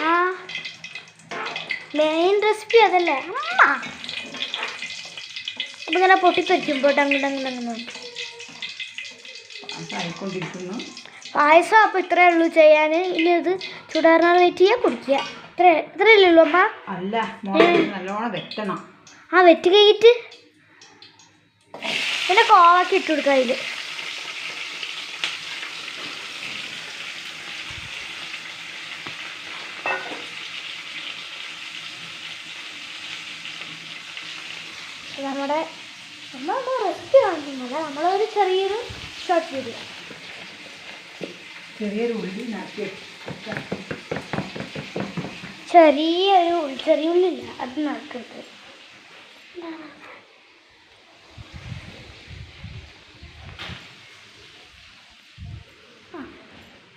ആ main recipe അതല്ലേ അമ്മ. അപ്പം ഇങ്ങനെ പൊട്ടിത്തെറിക്കുമ്പോൾ അങ്ങോട്ടങ്ങനെ പായസം. അപ്പോൾ ഇത്രയേ ഉള്ളൂ ചെയ്യാൻ. ഇനി അത് ചൂടാറാൻ വെയിറ്റ് ചെയ്യുക, കുടിക്കുക. ഇത്രയല്ലേ ഉള്ളൂ അമ്മ? അല്ല, നല്ലോണം വെറ്റണം. ആ വെറ്റ് കഴിഞ്ഞിട്ട് പിന്നെ കോവാക്കി ഇട്ട് കൊടുക്കുക അതിൽ. നമ്മുടെ റെസിപ്പി കാണിക്കുന്നില്ല, നമ്മളൊരു ചെറിയൊരു ഷോർട്ട് വീഡിയോ. ചെറിയ ഉള്ളില്ല, അത് നടക്കുന്നത്.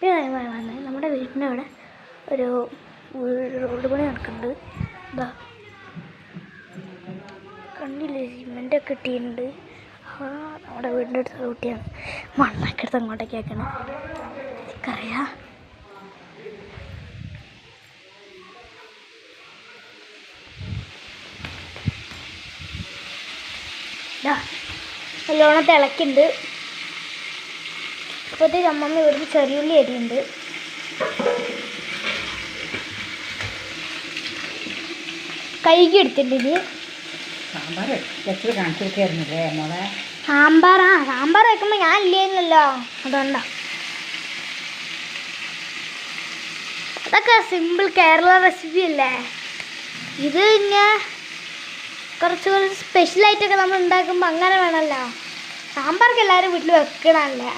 പിന്നെ നമ്മുടെ വീടിൻ്റെ അവിടെ ഒരു റോഡ് പണി നടക്കുന്നുണ്ട്. ഇതാ കണ്ടില്ലേ, സിമെൻ്റൊക്കെ ഇട്ടിട്ടുണ്ട്. നമ്മുടെ വീടിൻ്റെ അടുത്ത് റൂട്ടിയാണ്. മണ്ണൊക്കെ എടുത്ത് അങ്ങോട്ടേക്ക് ആക്കണം. എനിക്കറിയാം. നല്ലോണം തിളക്കുന്നുണ്ട്. ഇപ്പോഴത്തേക്ക് അമ്മമ്മ ഇവിടുന്ന് ചെറിയുള്ളി അരിയുണ്ട്. കൈക്ക് എടുത്തിട്ടുണ്ട്. സാമ്പാർ വെക്കുമ്പോൾ ഞാൻ ഇല്ലേന്നല്ലോ, അതുകൊണ്ടാ. അതൊക്കെ സിമ്പിൾ കേരള റെസിപ്പി അല്ലേ. ഇത് പിന്നെ കുറച്ച് സ്പെഷ്യലായിട്ടൊക്കെ നമ്മൾ ഉണ്ടാക്കുമ്പോൾ അങ്ങനെ വേണമല്ലോ. സാമ്പാർക്ക് എല്ലാവരും വീട്ടിൽ വെക്കണമല്ലേ.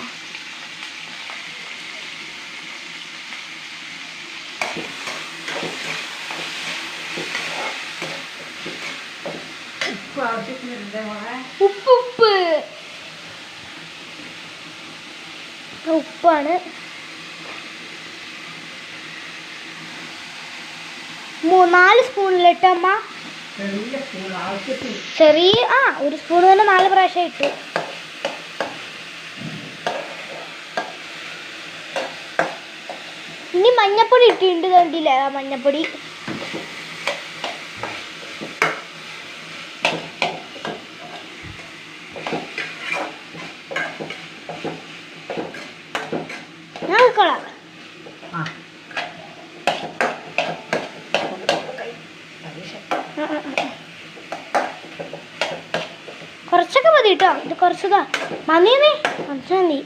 ഉപ്പാണ് 4 സ്പൂണിലിട്ട് അമ്മ. ചെറിയ ഒരു സ്പൂൺ തന്നെ 4 പ്രാവശ്യം ഇട്ടു. ഇനി മഞ്ഞപ്പൊടി ഇട്ടിട്ടുണ്ട്, കണ്ടില്ലേ മഞ്ഞപ്പൊടി. ഞാൻ വെക്കോളാം. കുറച്ചൊക്കെ മതി കേട്ടോ. ഇത് കുറച്ചതാ മതിയെന്നേ, കുറച്ച് മതി.